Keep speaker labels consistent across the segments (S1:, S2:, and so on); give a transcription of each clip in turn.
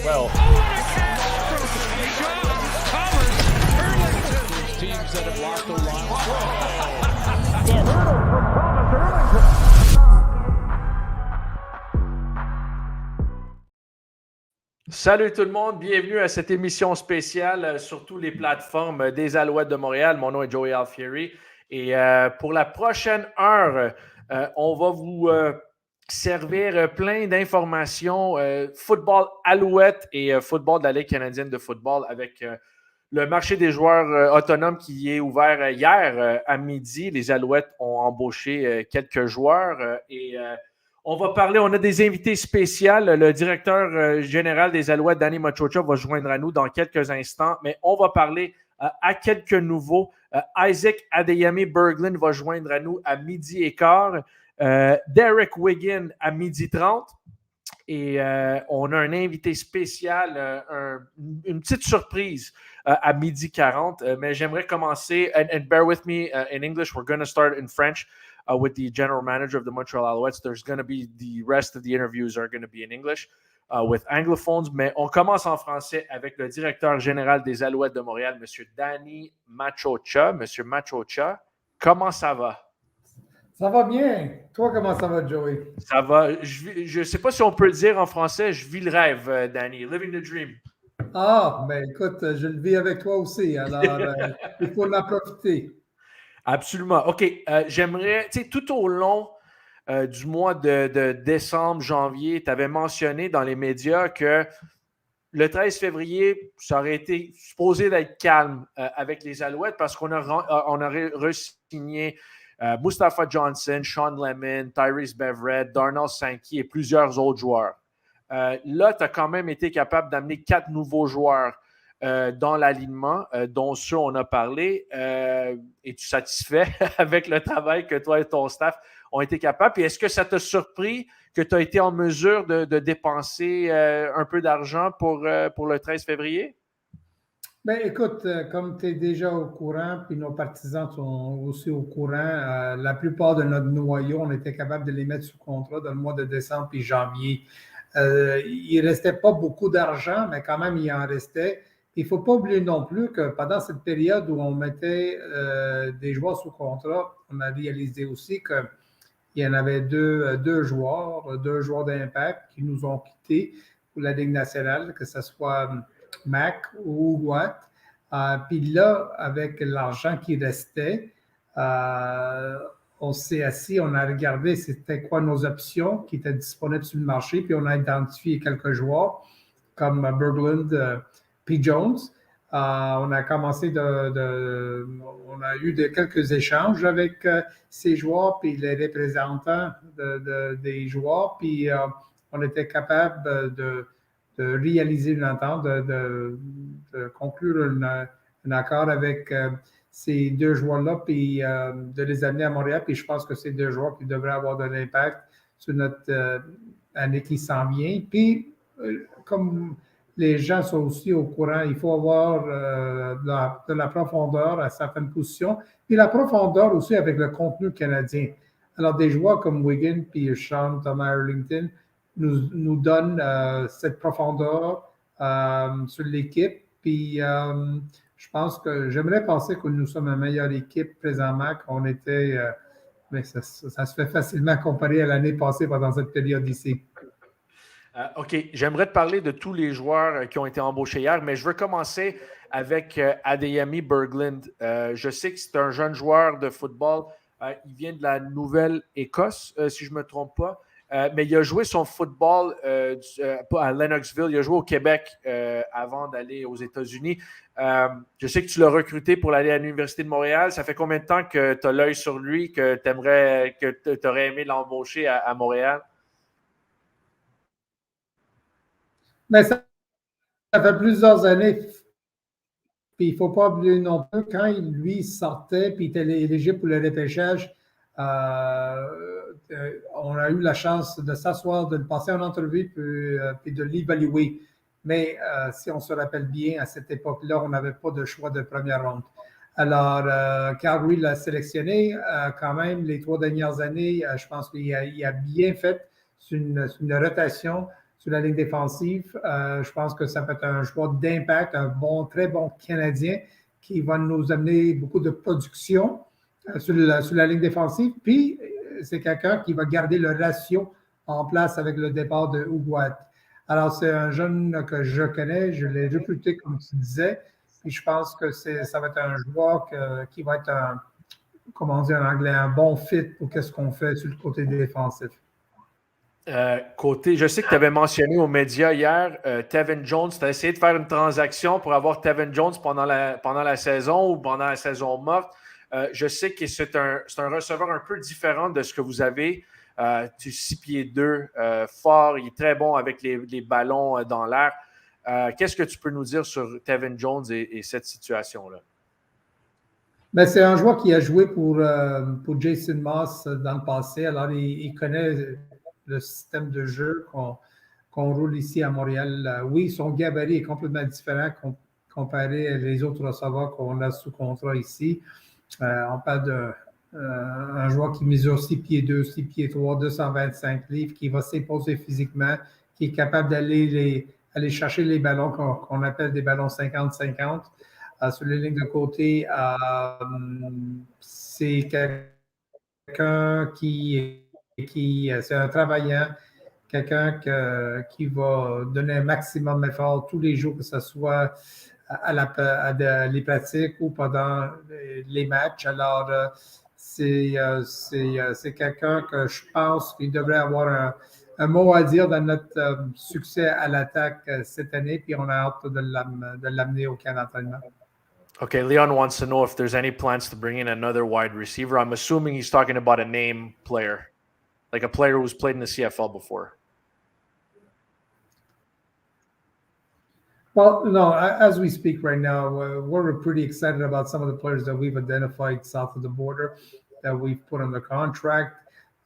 S1: Well. Teams that have locked the line. The hurdle from Thomas Erlington. Salut tout le monde, bienvenue à cette émission spéciale sur toutes les plateformes des Alouettes de Montréal. Mon nom est Joey Alfieri et pour la prochaine heure, on va vous servir plein d'informations football Alouette et football de la Ligue canadienne de football avec le marché des joueurs autonomes qui est ouvert hier à midi. Les Alouettes ont embauché quelques joueurs et on va parler, on a des invités spéciaux. Le directeur général des Alouettes, Danny Machocha, va se joindre à nous dans quelques instants, mais on va parler à quelques nouveaux. Isaac Adeyemi Berglund va joindre à nous à midi et quart. Derek Wiggin à midi 30. Et on a un invité spécial, une petite surprise à midi 40. Mais j'aimerais commencer, and bear with me in English, we're going to start in French. With the general manager of the Montreal Alouettes. There's going to be the rest of the interviews are going to be in English with anglophones, mais on commence en français avec le directeur général des Alouettes de Montréal, M. Danny Machocha. M. Machocha, comment ça va?
S2: Ça va bien. Toi, comment ça va, Joey?
S1: Ça va. Je ne sais pas si on peut le dire en français. Je vis le rêve, Danny. Living the dream.
S2: Ah, ben écoute, je le vis avec toi aussi. Alors, il faut en profiter.
S1: Absolument. OK. J'aimerais, tu sais, tout au long du mois de décembre, janvier, tu avais mentionné dans les médias que le 13 février, ça aurait été supposé d'être calme avec les Alouettes parce qu'on aurait re-signé Mustafa Johnson, Sean Lemon, Tyrese Beverett, Darnell Sankey et plusieurs autres joueurs. Là, tu as quand même été capable d'amener 4 nouveaux joueurs dans l'alignement, dont ceux on a parlé. Es-tu satisfait avec le travail que toi et ton staff ont été capables? Et est-ce que ça t'a surpris que tu as été en mesure de dépenser un peu d'argent pour le 13 février?
S2: Ben écoute, comme tu es déjà au courant, puis nos partisans sont aussi au courant, la plupart de notre noyau, on était capable de les mettre sous contrat dans le mois de décembre puis janvier. Il ne restait pas beaucoup d'argent, mais quand même, il en restait. Il ne faut pas oublier non plus que pendant cette période où on mettait des joueurs sous contrat, on a réalisé aussi qu'il y en avait deux joueurs d'impact qui nous ont quittés pour la Ligue nationale, que ce soit Mac ou Watt. Puis là, avec l'argent qui restait, on s'est assis, on a regardé c'était quoi nos options qui étaient disponibles sur le marché, puis on a identifié quelques joueurs comme Berglund, P. Jones. On a commencé on a eu quelques échanges avec ces joueurs puis les représentants des joueurs, puis on était capable de réaliser une entente, de conclure un accord avec ces deux joueurs-là, puis de les amener à Montréal. Puis je pense que c'est deux joueurs qui devraient avoir de l'impact sur notre année qui s'en vient. Puis, comme les gens sont aussi au courant, il faut avoir de la profondeur à certaines positions, puis la profondeur aussi avec le contenu canadien. Alors, des joueurs comme Wiggin puis Sean Thomas Erlington nous donnent cette profondeur sur l'équipe. Puis, je pense que j'aimerais penser que nous sommes une meilleure équipe présentement qu'on était, mais ça se fait facilement comparer à l'année passée pendant cette période ici.
S1: OK, j'aimerais te parler de tous les joueurs qui ont été embauchés hier, mais je veux commencer avec Adeyemi Berglund. Je sais que c'est un jeune joueur de football. Il vient de la Nouvelle-Écosse, si je ne me trompe pas. Mais il a joué son football à Lennoxville. Il a joué au Québec avant d'aller aux États-Unis. Je sais que tu l'as recruté pour aller à l'Université de Montréal. Ça fait combien de temps que tu as l'œil sur lui, que tu aurais aimé l'embaucher à Montréal?
S2: Mais ça fait plusieurs années. Puis il ne faut pas oublier non plus, quand lui sortait puis il était éligible pour le repêchage, on a eu la chance de s'asseoir, de le passer en entrevue puis de l'évaluer. Mais si on se rappelle bien, à cette époque-là, on n'avait pas de choix de première ronde. Alors, Calgary l'a sélectionné quand même les 3 dernières années. Je pense qu'il a bien fait sur une rotation sur la ligne défensive. Je pense que ça peut être un joueur d'impact, très bon Canadien qui va nous amener beaucoup de production sur la ligne défensive. Puis, c'est quelqu'un qui va garder le ratio en place avec le départ de Huguat. Alors, c'est un jeune que je connais, je l'ai recruté, comme tu disais, puis je pense que ça va être un joueur qui va être comment dire en anglais, un bon fit pour qu'est-ce qu'on fait sur le côté défensif.
S1: Je sais que tu avais mentionné aux médias hier, Tevin Jones, tu as essayé de faire une transaction pour avoir Tevin Jones pendant la saison ou pendant la saison morte. Je sais que c'est un receveur un peu différent de ce que vous avez. Tu es 6 pieds 2, fort, il est très bon avec les ballons dans l'air. Qu'est-ce que tu peux nous dire sur Tevin Jones et cette situation-là?
S2: Ben, c'est un joueur qui a joué pour Jason Moss dans le passé. Alors, il connaît le système de jeu qu'on roule ici à Montréal. Oui, son gabarit est complètement différent comparé aux autres receveurs qu'on a sous contrat ici. On parle d'un joueur qui mesure 6 pieds 2, 6 pieds 3, 225 livres, qui va s'imposer physiquement, qui est capable aller chercher les ballons qu'on appelle des ballons 50-50. Sur les lignes de côté, c'est quelqu'un qui c'est un travaillant, quelqu'un qui va donner un maximum d'efforts tous les jours, que ce soit les pratiques ou pendant les matchs. Alors, c'est quelqu'un que je pense qu'il devrait avoir un mot à dire dans notre succès à l'attaque cette année, puis on a hâte de l'amener au camp d'entraînement.
S1: Okay, Leon wants to know if there's any plans to bring in another wide receiver. I'm assuming he's talking about a name player, like a player who's played in the CFL before.
S2: Well, no, as we speak right now, we're pretty excited about some of the players that we've identified south of the border that we've put on the contract.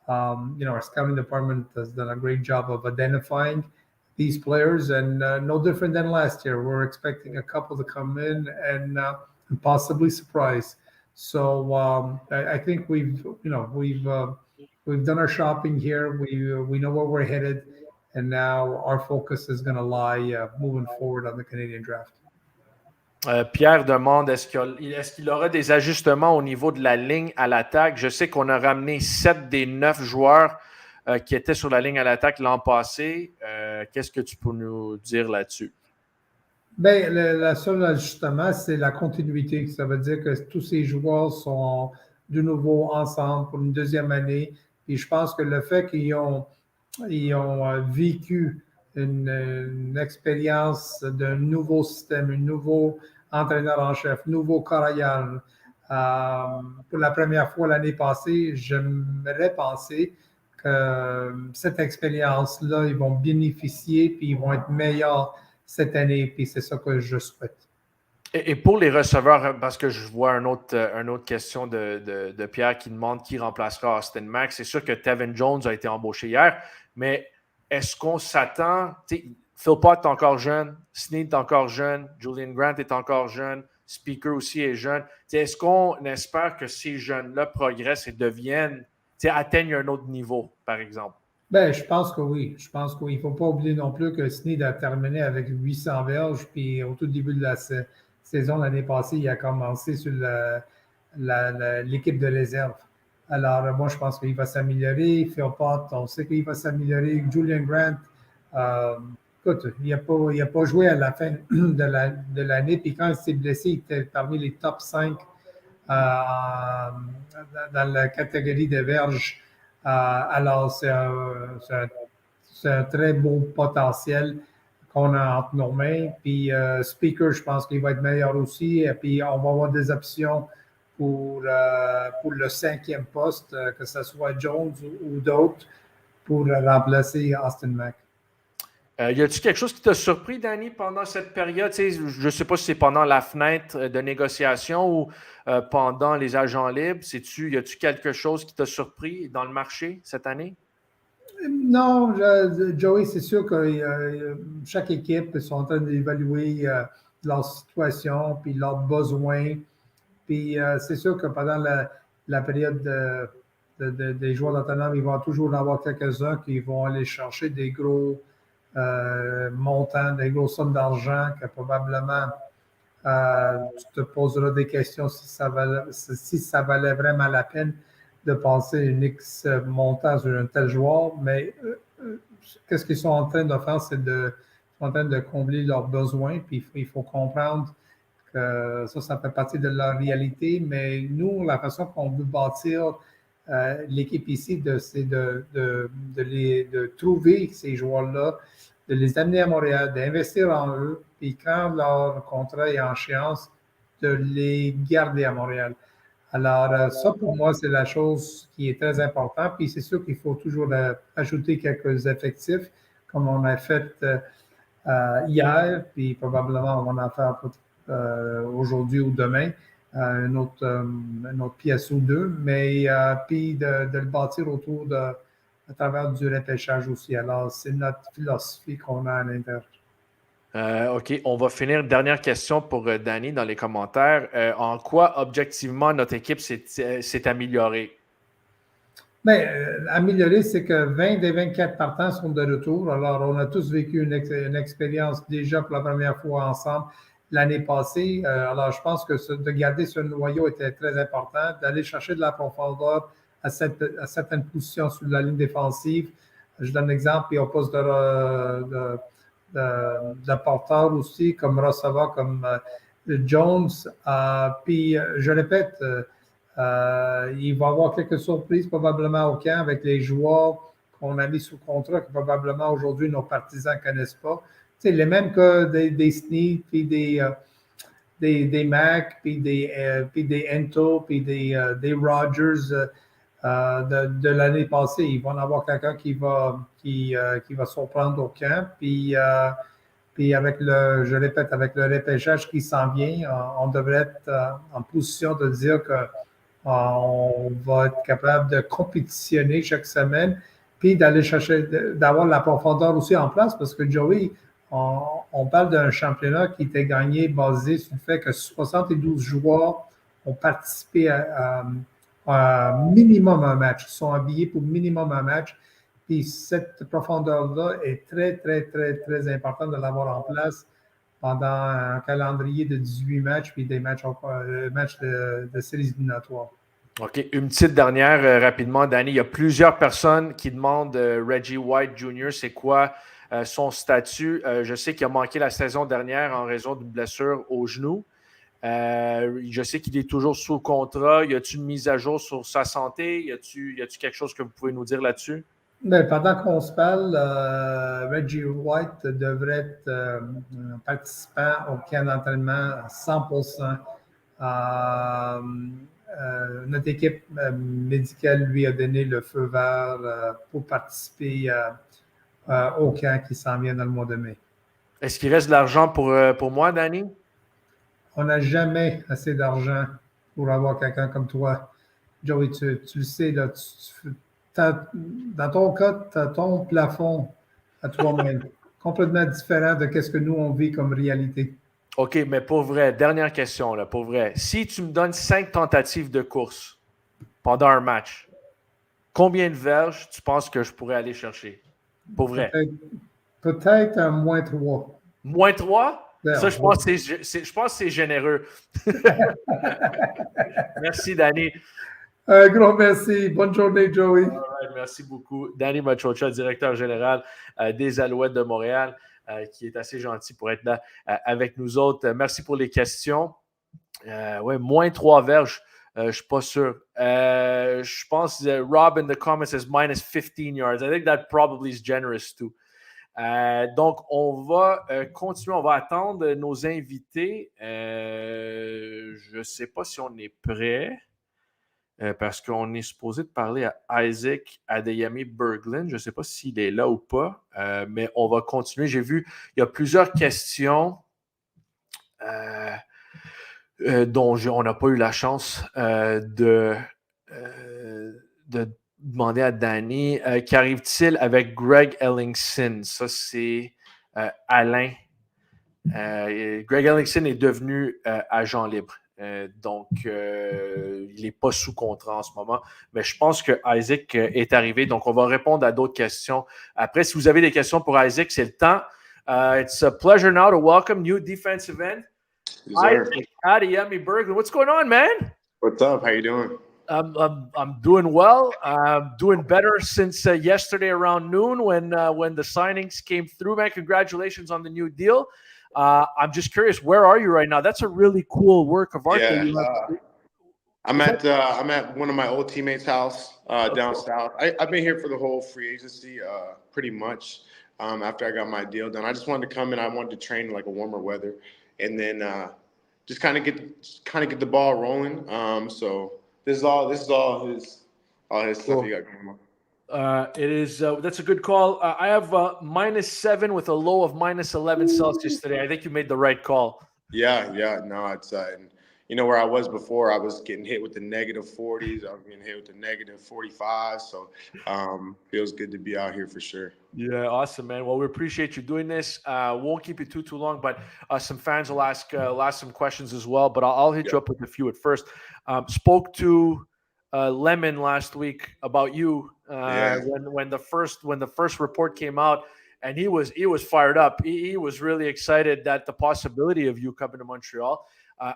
S2: Our scouting department has done a great job of identifying these players, and no different than last year. We're expecting a couple to come in and possibly surprise. So I think we've done our shopping here. We know where we're headed, and now our focus is going to lie moving forward on the Canadian draft.
S1: Pierre demande est-ce qu'il aura des ajustements au niveau de la ligne à l'attaque? Je sais qu'on a ramené 7 des 9 joueurs qui étaient sur la ligne à l'attaque l'an passé. Qu'est-ce que tu peux nous dire là-dessus?
S2: Bien, le seul ajustement, c'est la continuité. Ça veut dire que tous ces joueurs sont de nouveau ensemble pour une deuxième année. Et je pense que le fait qu'ils ont vécu une expérience d'un nouveau système, un nouveau entraîneur en chef, nouveau carrière. Pour la première fois l'année passée, j'aimerais penser que cette expérience-là, ils vont bénéficier puis ils vont être meilleurs cette année, puis c'est ça que je souhaite.
S1: Et pour les receveurs, parce que je vois une autre question de Pierre qui demande qui remplacera Austin Mack. C'est sûr que Tevin Jones a été embauché hier, mais est-ce qu'on s'attend... Phil Pott est encore jeune, Snead est encore jeune, Julian Grant est encore jeune, Speaker aussi est jeune. Est-ce qu'on espère que ces jeunes-là progressent et atteignent un autre niveau, par exemple?
S2: Ben, je pense que oui. Je pense qu'il ne faut pas oublier non plus que Snead a terminé avec 800 verges, puis au tout début de la saison l'année passée, il a commencé sur l'équipe de réserve. Alors, moi, je pense qu'il va s'améliorer. Phil Pott, on sait qu'il va s'améliorer. Julian Grant, écoute, il n'a pas joué à la fin de l'année, puis quand il s'est blessé, il était parmi les top 5 dans la catégorie des verges. Alors, c'est un très beau potentiel qu'on a entre nos mains. Puis, Speaker, je pense qu'il va être meilleur aussi. Et puis, on va avoir des options pour le 5e poste, que ce soit Jones ou d'autres, pour remplacer Austin Mack.
S1: Y a-t-il quelque chose qui t'a surpris, Danny, pendant cette période? Je ne sais pas si c'est pendant la fenêtre de négociation ou pendant les agents libres. Y a-t-il quelque chose qui t'a surpris dans le marché cette année?
S2: Non, Joey, c'est sûr que chaque équipe est en train d'évaluer leur situation puis leurs besoins. Puis c'est sûr que pendant la période des joueurs d'autonome, il va toujours en avoir quelques-uns qui vont aller chercher des gros montants, des grosses sommes d'argent que probablement tu te poseras des questions si ça valait vraiment la peine de passer une X montant sur un tel joueur. Mais qu'est-ce qu'ils sont en train de faire, c'est en train de combler leurs besoins. Puis il faut comprendre que ça fait partie de leur réalité. Mais nous, la façon qu'on veut bâtir l'équipe ici, c'est de trouver ces joueurs-là, de les amener à Montréal, d'investir en eux, puis quand leur contrat est en échéance, de les garder à Montréal. Alors, ça, pour moi, c'est la chose qui est très importante. Puis c'est sûr qu'il faut toujours ajouter quelques effectifs, comme on a fait hier, puis probablement on va en faire aujourd'hui ou demain, une autre pièce ou deux, mais puis de le bâtir à travers du repêchage aussi. Alors, c'est notre philosophie qu'on a à l'intérieur.
S1: OK, on va finir. Dernière question pour Danny dans les commentaires. En quoi, objectivement, notre équipe s'est améliorée?
S2: Bien, amélioré, c'est que 20 des 24 partants sont de retour. Alors, on a tous vécu une expérience déjà pour la première fois ensemble l'année passée. Alors, je pense que de garder ce noyau était très important, d'aller chercher de la profondeur à certaines positions sur la ligne défensive. Je donne un exemple, puis au poste de porteur aussi, comme receveur, comme Jones. Puis, je répète, il va y avoir quelques surprises probablement au camp avec les joueurs qu'on a mis sous contrat que probablement aujourd'hui nos partisans ne connaissent pas. Tu sais, les mêmes que des Snead, puis des Mac, puis des Ento, puis des Rogers de l'année passée. Il va en avoir quelqu'un qui va surprendre au camp. Puis je répète, avec le repêchage qui s'en vient, on devrait être en position de dire que on va être capable de compétitionner chaque semaine, puis d'aller chercher, d'avoir de la profondeur aussi en place, parce que Joey, on parle d'un championnat qui était gagné basé sur le fait que 72 joueurs ont participé à minimum un match, ils sont habillés pour minimum un match. Puis cette profondeur-là est très, très, très, très importante de l'avoir en place pendant un calendrier de 18 matchs puis des matchs de séries éliminatoires.
S1: OK. Une petite dernière rapidement, Danny. Il y a plusieurs personnes qui demandent Reggie White Jr., c'est quoi son statut. Je sais qu'il a manqué la saison dernière en raison d'une blessure au genou. Je sais qu'il est toujours sous contrat. Y a-t-il une mise à jour sur sa santé? Y a-t-il quelque chose que vous pouvez nous dire là-dessus?
S2: Bien, pendant qu'on se parle, Reggie White devrait être un participant au camp d'entraînement à 100%. Notre équipe médicale lui a donné le feu vert pour participer au camp qui s'en vient dans le mois de mai.
S1: Est-ce qu'il reste de l'argent pour moi, Danny?
S2: On n'a jamais assez d'argent pour avoir quelqu'un comme toi. Joey, tu le sais, là, dans ton cas, tu as ton plafond à toi-même, complètement différent de ce que nous, on vit comme réalité.
S1: OK, mais pour vrai, dernière question, là, pour vrai. Si tu me donnes 5 tentatives de course pendant un match, combien de verges tu penses que je pourrais aller chercher? Pour vrai.
S2: Peut-être un -3.
S1: -3? Ça, je pense
S2: Oui.
S1: que c'est généreux. Merci, Danny.
S2: Un grand merci. Bonne journée, Joey.
S1: Right, merci beaucoup. Danny Machocha, directeur général des Alouettes de Montréal, qui est assez gentil pour être là avec nous autres. Merci pour les questions. Ouais, -3 verges. Je ne suis pas sûr. Je pense Rob in the comments says -15 yards. I think that probably is generous too. Donc, on va continuer. On va attendre nos invités. Je ne sais pas si on est prêt. Parce qu'on est supposé de parler à Isaac Adeyemi Berglund. Je ne sais pas s'il est là ou pas, mais on va continuer. J'ai vu, il y a plusieurs questions dont on n'a pas eu la chance de demander à Danny. Qu'arrive-t-il avec Greg Ellingson? Ça, c'est Alain. Greg Ellingson est devenu agent libre. Donc, il n'est pas sous contrat en ce moment. Mais je pense que Isaac est arrivé. Donc, on va répondre à d'autres questions. Après, si vous avez des questions pour Isaac, c'est le temps. It's a pleasure now to welcome new defensive end,
S3: Yes, sir.
S1: Isaac Adeyemi Berglund. What's going on, man?
S3: What's up? How you doing?
S1: I'm doing well. I'm doing better since yesterday around noon when the signings came through, man. Congratulations on the new deal. I'm just curious, where are you right now? That's a really cool work of art that you have.
S3: I'm at one of my old teammates' house down south. I've been here for the whole free agency, pretty much. After I got my deal done, I just wanted to come in. I wanted to train in like a warmer weather, and then just kind of get the ball rolling. So this is all his stuff he got going on.
S1: It is that's a good call. I have -7 with a low of -11 Celsius today. I think you made the right call.
S3: Yeah, no, it's and you know where I was before. I was getting hit with the -40s. I was getting hit with the -45. So feels good to be out here for sure.
S1: Yeah, awesome, man. Well, we appreciate you doing this. Won't keep you too long, but some fans will ask some questions as well. But I'll hit you up with a few at first. Spoke to Lemon last week about you when the first report came out, and he was fired up. He was really excited that the possibility of you coming to Montreal.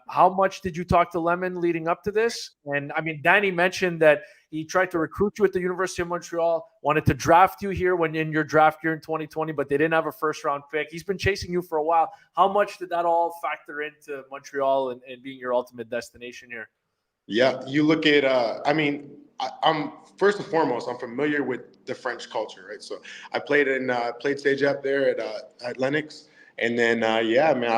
S1: How much did you talk to Lemon leading up to this? And I mean, Danny mentioned that he tried to recruit you at the University of Montreal, wanted to draft you here when in your draft year in 2020, but they didn't have a first-round pick. He's been chasing you for a while. How much did that all factor into Montreal and being your ultimate destination here?
S3: Yeah, you look at. I'm first and foremost, I'm familiar with the French culture, right? So I played stage up there at Lennox. And then, I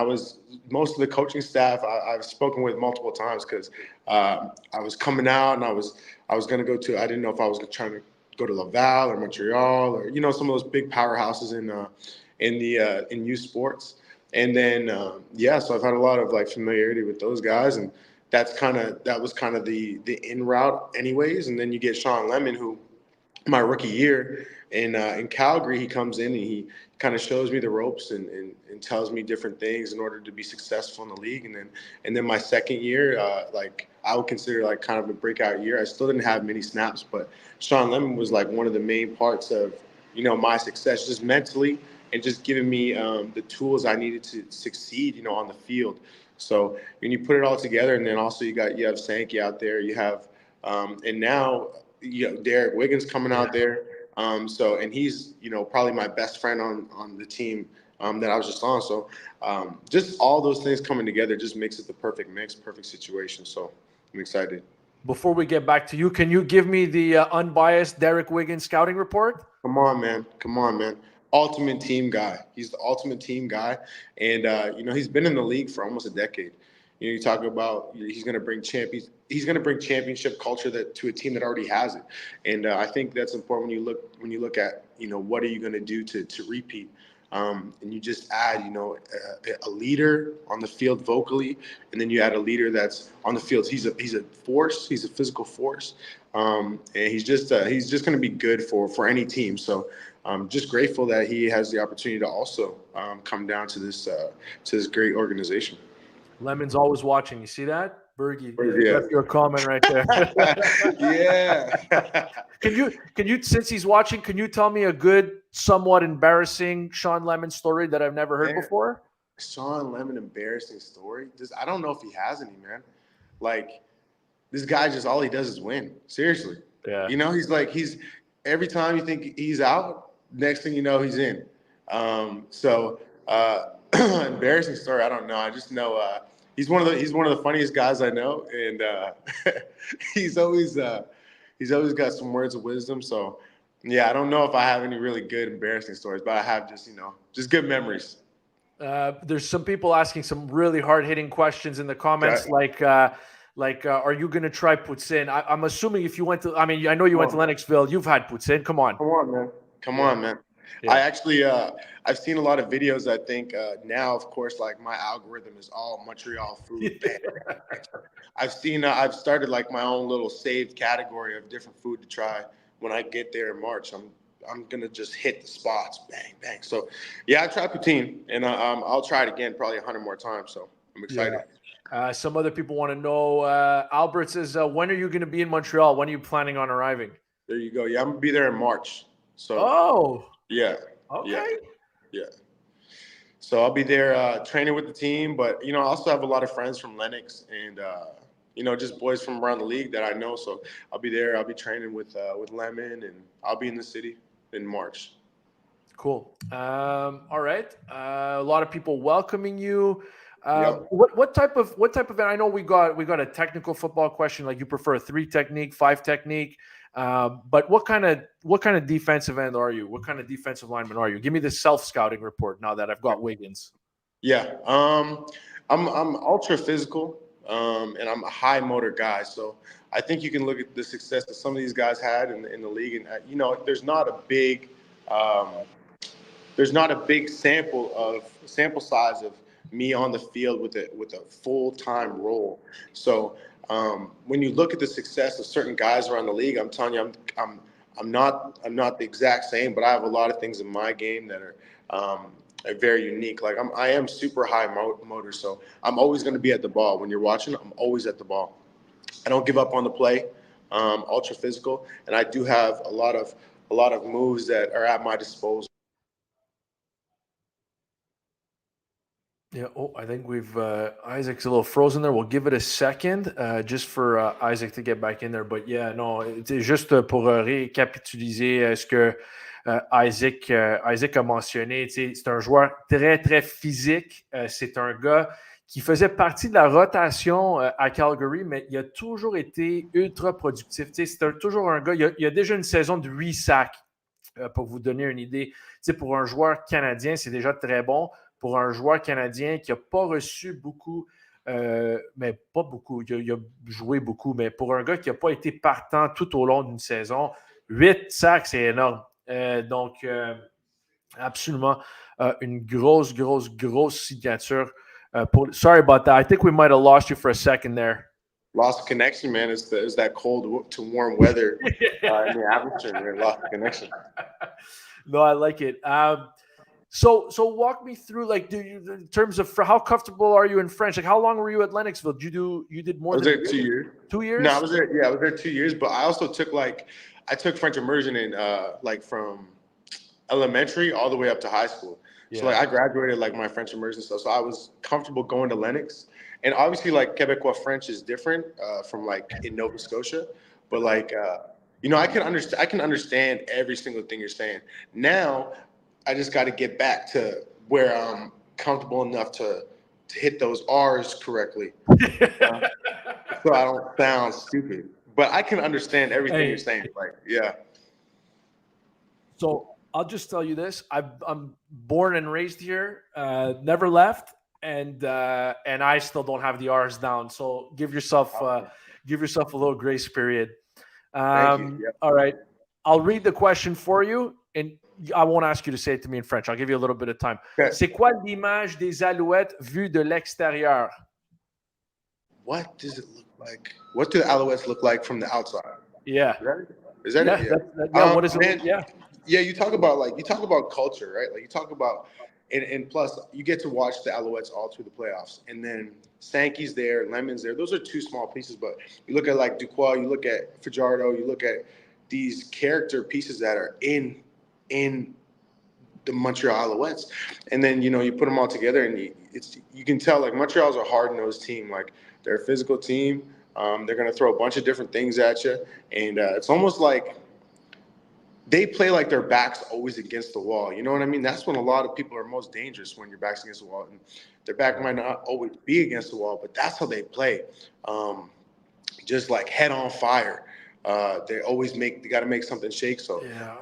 S3: was most of the coaching staff I've spoken with multiple times because I was coming out and I was going to go to, I didn't know if I was trying to go to Laval or Montreal or, some of those big powerhouses in youth sports. And then, so I've had a lot of like familiarity with those guys. And that was kind of the in route anyways. And then you get Sean Lemon, who my rookie year in Calgary, he comes in and he kind of shows me the ropes and tells me different things in order to be successful in the league. And then my second year, I would consider like kind of a breakout year. I still didn't have many snaps, but Sean Lemon was like one of the main parts of, my success, just mentally and just giving me the tools I needed to succeed, on the field. So when you put it all together, and then also you have Sankey out there, you have, and now, Derek Wiggins coming out there. And he's, probably my best friend on the team that I was just on. So just all those things coming together just makes it the perfect mix, perfect situation. So I'm excited.
S1: Before we get back to you, can you give me the unbiased Derek Wiggins scouting report?
S3: Come on, man. Ultimate team guy. He's the ultimate team guy. And, he's been in the league for almost a decade. You talk about he's going to bring championship culture to a team that already has it, and I think that's important when you look at what are you going to do to repeat, and you just add a leader on the field vocally, and then you add a leader that's on the field. He's a force. He's a physical force, and he's just going to be good for any team. So I'm just grateful that he has the opportunity to also come down to this great organization.
S1: Lemon's always watching. You see that? Bergie,
S3: that's
S1: your comment right there.
S3: Yeah.
S1: Can you, since he's watching, can you tell me a good, somewhat embarrassing Sean Lemon story that I've never heard before?
S3: Sean Lemon embarrassing story? I don't know if he has any, man. Like, this guy just all he does is win. Seriously.
S1: Yeah.
S3: He's every time you think he's out, next thing you know, he's in. Embarrassing story, I don't know. I just know he's one of the funniest guys I know, and he's always got some words of wisdom. So yeah, I don't know if I have any really good embarrassing stories, but I have just good memories.
S1: There's some people asking some really hard-hitting questions in the comments, like are you going to try Poutine? I'm assuming if you went to, I know you went to Lennoxville, you've had Poutine. Come on, man.
S3: Yeah. I actually, I've seen a lot of videos. I think now, of course, like my algorithm is all Montreal food. I've started like my own little saved category of different food to try when I get there in March. I'm gonna just hit the spots, bang, bang. So yeah, I tried poutine, and I'll try it again probably 100 more times. So I'm excited.
S1: Some other people want to know. Albert says, when are you going to be in Montreal? When are you planning on arriving?
S3: There you go. Yeah, I'm gonna be there in March.
S1: So,
S3: yeah,
S1: okay.
S3: Yeah. So I'll be there training with the team, but I also have a lot of friends from Lennox and just boys from around the league that I know. So I'll be there. I'll be training with Lemon, and I'll be in the city in March.
S1: Cool. All right. A lot of people welcoming you.
S3: Yep.
S1: What type of event? I know we got a technical football question. Like, you prefer a 3 technique, 5 technique, but what kind of defensive end are you? What kind of defensive lineman are you? Give me the self scouting report now that I've got Wiggins.
S3: Yeah. I'm ultra physical, and I'm a high motor guy. So I think you can look at the success that some of these guys had in the league, and there's not a big sample size of me on the field with a full-time role. So when you look at the success of certain guys around the league, I'm telling you, I'm not the exact same, but I have a lot of things in my game that are very unique. Like I am super high motor, so I'm always going to be at the ball. When you're watching, I'm always at the ball. I don't give up on the play. Ultra physical, and I do have a lot of moves that are at my disposal.
S1: Yeah. Oh, I think we've Isaac's a little frozen there. We'll give it a second just for Isaac to get back in there. But yeah, non, c'est juste pour récapituliser ce que Isaac a mentionné. C'est un joueur très, très physique. C'est un gars qui faisait partie de la rotation à Calgary, mais il a toujours été ultra productif. C'est toujours un gars, il a déjà une saison de 8 sacs, pour vous donner une idée. Pour un joueur canadien, c'est déjà très bon. Pour un joueur canadien qui n'a pas reçu beaucoup, mais pas beaucoup, il a joué beaucoup, mais pour un gars qui n'a pas été partant tout au long d'une saison, 8 sacs, c'est énorme. Donc, absolument une grosse signature. Sorry about that. I think we might have lost you for a second there.
S3: Lost connection, man. It's that cold to warm weather in the atmosphere, man. Lost connection.
S1: No, I like it. So walk me through, like, in terms of how comfortable are you in French? Like, how long were you at Lennoxville? You did more than
S3: 2 years.
S1: 2 years?
S3: No, I was there 2 years, but I also took French immersion in from elementary all the way up to high school. Yeah. So I graduated my French immersion stuff. So I was comfortable going to Lennox. And obviously Quebecois French is different from in Nova Scotia, but I can understand every single thing you're saying. Now I just got to get back to where I'm comfortable enough to hit those R's correctly, so I don't sound stupid. But I can understand everything you're saying. Yeah.
S1: So I'll just tell you this: I'm born and raised here, never left, and I still don't have the R's down. So give yourself a little grace period.
S3: Thank you. Yep.
S1: All right, I'll read the question for you, and I won't ask you to say it to me in French. I'll give you a little bit of time. Okay. C'est quoi l'image des Alouettes vue de l'extérieur?
S3: What does it look like? What do the Alouettes look like from the outside?
S1: Yeah.
S3: Is that it?
S1: Yeah. What is it?
S3: Yeah. Yeah, you talk about culture, right? Like you talk about, and plus you get to watch the Alouettes all through the playoffs, and then Sankey's there, Lemon's there. Those are 2 small pieces, but you look at Duquois, you look at Fajardo, you look at these character pieces that are in the Montreal Alouettes, and then you put them all together, and you can tell Montreal's a hard-nosed team. They're a physical team. They're gonna throw a bunch of different things at you, and it's almost like they play like their back's always against the wall. You know what I mean? That's when a lot of people are most dangerous, when your back's against the wall, and their back might not always be against the wall, but that's how they play. Just head on fire. They always they got to make something shake. So
S1: yeah,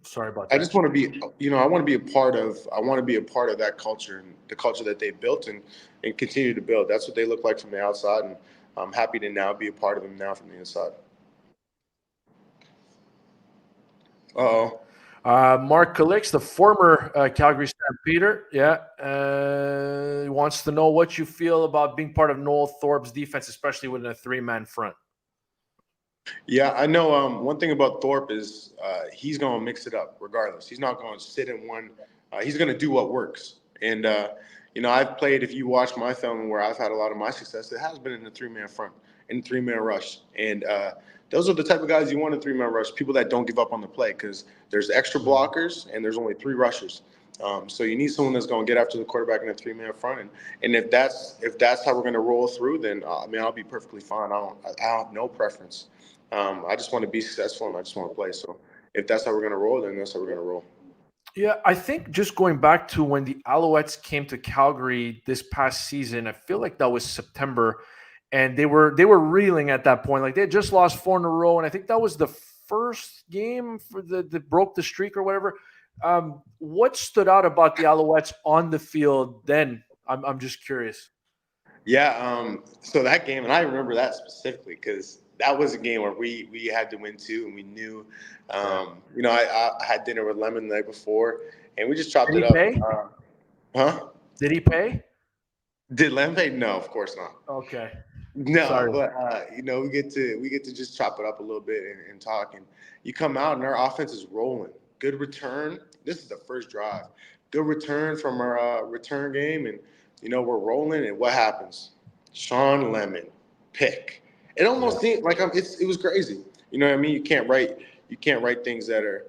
S1: sorry about that.
S3: I just want to be, I want to be a part of that culture and the culture that they built and continue to build. That's what they look like from the outside, and I'm happy to now be a part of them now from the inside.
S1: Mark Calix, the former Calgary Stampeder, wants to know what you feel about being part of Noel Thorpe's defense, especially with a 3-man front.
S3: Yeah, I know. One thing about Thorpe is he's going to mix it up regardless. He's not going to sit in one. He's going to do what works. And, I've played, if you watch my film where I've had a lot of my success, it has been in the 3-man front, in the 3-man rush. And those are the type of guys you want in 3-man rush, people that don't give up on the play, because there's extra blockers and there's only 3 rushers. So you need someone that's going to get after the quarterback in a 3-man front. And if that's how we're going to roll through, then, I'll be perfectly fine. I have no preference. I just want to be successful and I just want to play. So if that's how we're going to roll, then that's how we're going to roll.
S1: Yeah, I think just going back to when the Alouettes came to Calgary this past season, I feel like that was September, and they were reeling at that point. Like they had just lost 4 in a row, and I think that was the first game for that broke the streak or whatever. What stood out about the Alouettes on the field then? I'm just curious.
S3: Yeah, so that game, and I remember that specifically because that was a game where we had to win too, and we knew. I had dinner with Lemon the night before, and we just chopped it up.
S1: Pay? Did he pay?
S3: Did Lemon pay? No, of course not.
S1: Okay.
S3: No,
S1: Sorry.
S3: But we get to just chop it up a little bit and talk, and you come out and our offense is rolling. Good return. This is the first drive. Good return from our return game, and we're rolling. And what happens? Sean Lemon pick. It almost seemed like it was crazy. You know what I mean? You can't write things that are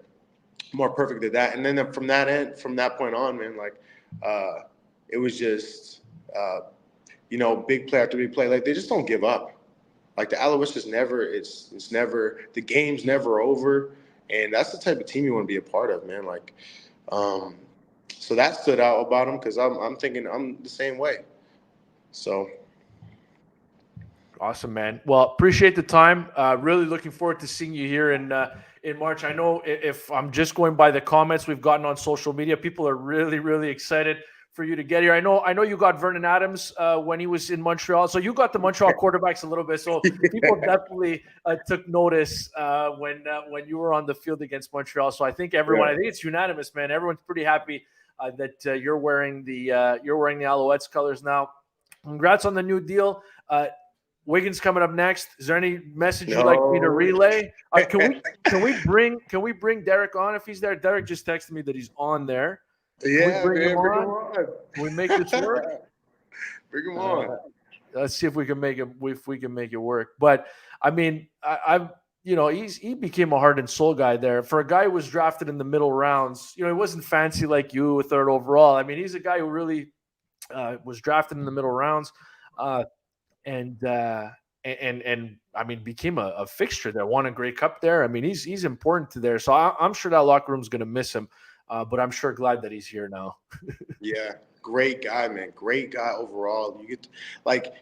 S3: more perfect than that. And then from that point on, man, it was just big play after big play. Like they just don't give up. Like the Alouettes just never. It's never, the game's never over, and that's the type of team you want to be a part of, man. Like, so that stood out about them because I'm thinking I'm the same way. So.
S1: Awesome, man. Well, appreciate the time. Really looking forward to seeing you here in March. I know if I'm just going by the comments we've gotten on social media, people are really, really excited for you to get here. I know you got Vernon Adams when he was in Montreal, so you got the Montreal quarterbacks a little bit. So people definitely took notice when you were on the field against Montreal. So I think I think it's unanimous, man. Everyone's pretty happy that you're wearing the Alouettes colors now. Congrats on the new deal. Wiggins coming up next. Is there any message you'd like me to relay? Can we bring Derek on if he's there? Derek just texted me that he's on there.
S3: Yeah, bring him on.
S1: Can we make this work?
S3: Bring him on.
S1: Let's see if we can make it work. But I mean, he became a heart and soul guy there. For a guy who was drafted in the middle rounds, he wasn't fancy like you with 3rd overall. I mean, he's a guy who really was drafted in the middle rounds. And I mean, became a fixture there, won a Grey Cup there. I mean, he's important to there. So I'm sure that locker room's going to miss him, but I'm sure glad that he's here now.
S3: Yeah, great guy, man. Great guy overall. You get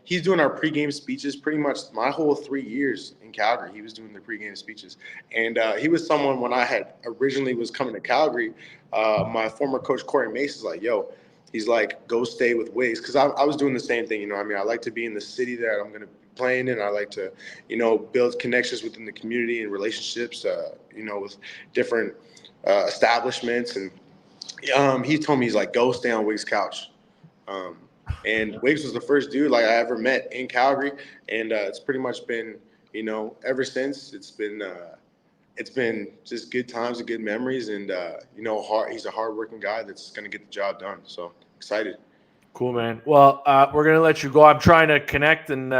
S3: he's doing our pregame speeches pretty much my whole 3 years in Calgary. He was doing the pregame speeches, and he was someone when I had originally was coming to Calgary. My former coach Corey Mason's like, yo. He's like, go stay with Wigs. Because I was doing the same thing, I mean, I like to be in the city that I'm going to be playing in. I like to, build connections within the community and relationships, with different establishments. And he told me, he's like, go stay on Wigs' couch. And Wigs was the first dude I ever met in Calgary. And it's pretty much been, ever since it's been just good times and good memories, and he's a hardworking guy that's going to get the job done. So excited.
S1: Cool, man. Well, we're going to let you go. I'm trying to connect, and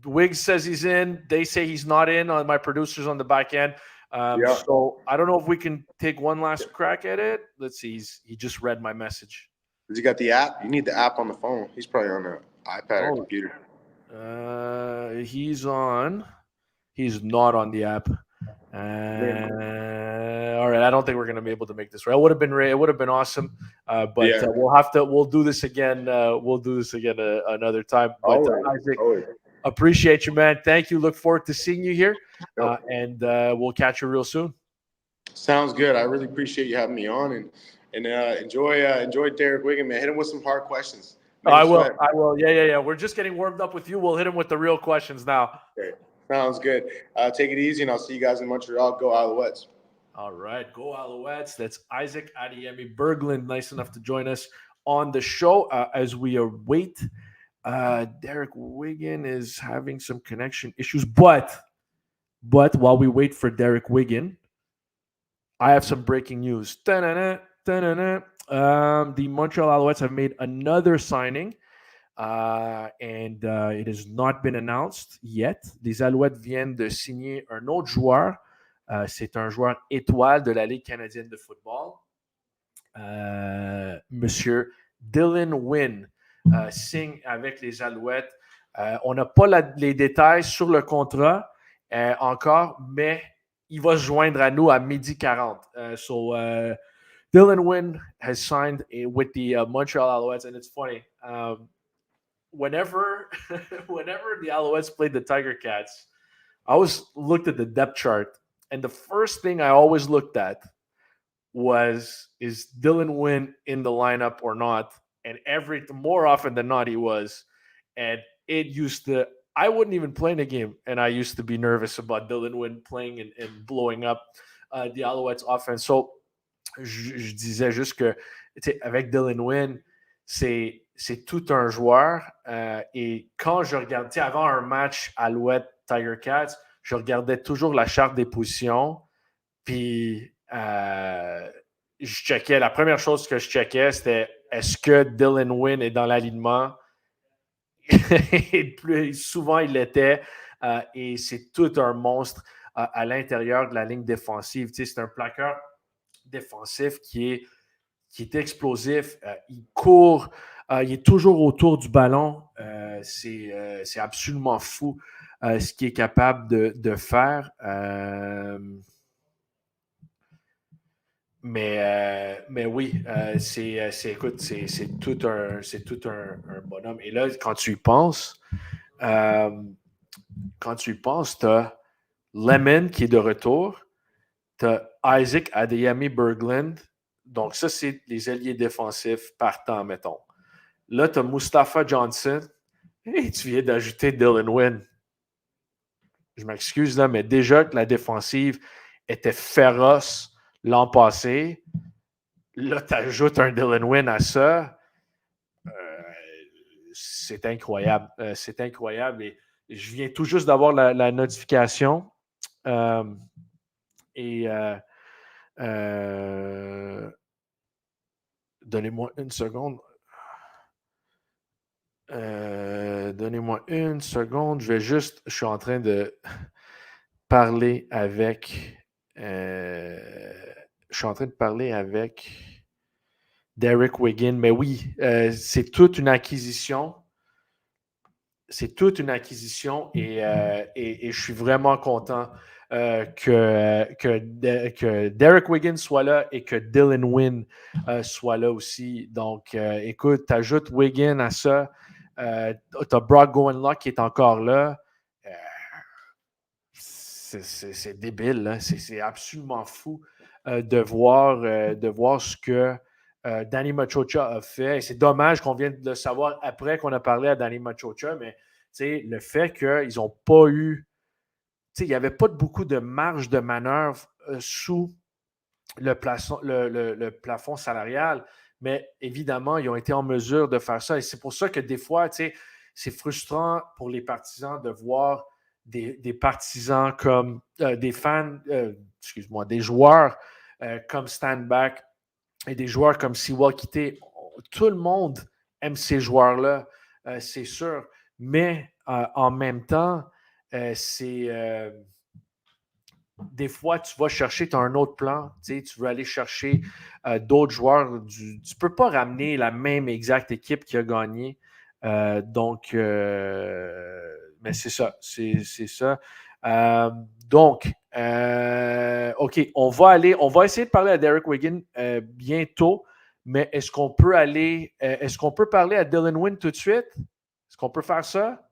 S1: Wiggs says he's in. They say he's not in. On my producers on the back end. So I don't know if we can take one last crack at it. Let's see. He just read my message.
S3: Has he got the app? You need the app on the phone. He's probably on the iPad or computer.
S1: He's not on the app. All right, I don't think we're going to be able to make this right. It would have been awesome, but we'll do this again. Another time. But Isaac, appreciate you, man. Thank you. Look forward to seeing you here, and we'll catch you real soon.
S3: Sounds good. I really appreciate you having me on, and enjoy Derek Wiggin, man. Hit him with some hard questions.
S1: I will. Yeah. We're just getting warmed up with you. We'll hit him with the real questions now.
S3: Okay. Sounds good. Take it easy, and I'll see you guys in Montreal. Go Alouettes.
S1: All right. Go Alouettes. That's Isaac Adeyemi Berglund. Nice enough to join us on the show as we await. Derek Wiggin is having some connection issues. But while we wait for Derek Wiggin, I have some breaking news. The Montreal Alouettes have made another signing, and it has not been announced yet. Les Alouettes viennent de signer un autre joueur. C'est un joueur étoile de la Ligue canadienne de football. Monsieur Dylan Wynn signe avec les Alouettes. On n'a pas les détails sur le contrat encore, mais il va se joindre à nous à 12h40. Dylan Wynn has signed with the Montreal Alouettes, and it's funny. Whenever the Alouettes played the Tiger Cats, I always looked at the depth chart, and the first thing I always looked at was, is Dylan Wynn in the lineup or not? And more often than not, he was. And it used to, I wouldn't even play in a game, and I used to be nervous about Dylan Wynn playing and blowing up the Alouettes offense. So, je disais juste que, avec Dylan Wynn, c'est tout un joueur. Et quand je regarde, avant un match Alouette Tiger Cats, je regardais toujours la charte des positions. Puis, je checkais. La première chose que je checkais, c'était est-ce que Dylan Wynn est dans l'alignement? Et plus souvent, il l'était. Et c'est tout un monstre à l'intérieur de la ligne défensive. C'est un plaqueur défensif qui est explosif. Il court. Il est toujours autour du ballon. C'est absolument fou ce qu'il est capable de faire. Mais oui, écoute, c'est tout un bonhomme. Et là, quand tu y penses, tu as Lemon qui est de retour, tu as Isaac Adeyemi-Berglund. Donc, ça, c'est les ailiers défensifs partants, mettons. Là, tu as Mustafa Johnson et tu viens d'ajouter Dylan Wynn. Je m'excuse là, mais déjà que la défensive était féroce l'an passé, là, tu ajoutes un Dylan Wynn à ça. C'est incroyable. C'est incroyable. Et je viens tout juste d'avoir la notification. Donnez-moi une seconde. Je suis en train de parler avec Derek Wiggin. Mais oui, c'est toute une acquisition. Et je suis vraiment content que Derek Wiggin soit là et que Dylan Wynn soit là aussi. Donc, écoute, tu ajoutes Wiggin à ça. Tu as Brock Gowenlock qui est encore là. C'est débile, là. C'est absolument fou de voir ce que Danny Machocha a fait. Et c'est dommage qu'on vienne de le savoir après qu'on a parlé à Danny Machocha, mais le fait qu'ils n'ont pas eu... Il n'y avait pas beaucoup de marge de manœuvre sous le plafond salarial, mais évidemment, ils ont été en mesure de faire ça. Et c'est pour ça que des fois, c'est frustrant pour les partisans de voir des partisans comme des fans, des joueurs comme Standback et des joueurs comme Siwa Kité. Tout le monde aime ces joueurs-là, c'est sûr. Mais en même temps, des fois, tu vas chercher, tu as un autre plan, tu veux aller chercher d'autres joueurs. Tu ne peux pas ramener la même exacte équipe qui a gagné. Mais c'est ça. OK, on va essayer de parler à Derek Wiggin bientôt, mais est-ce qu'on peut parler à Dylan Wynn tout de suite? Est-ce qu'on peut faire ça?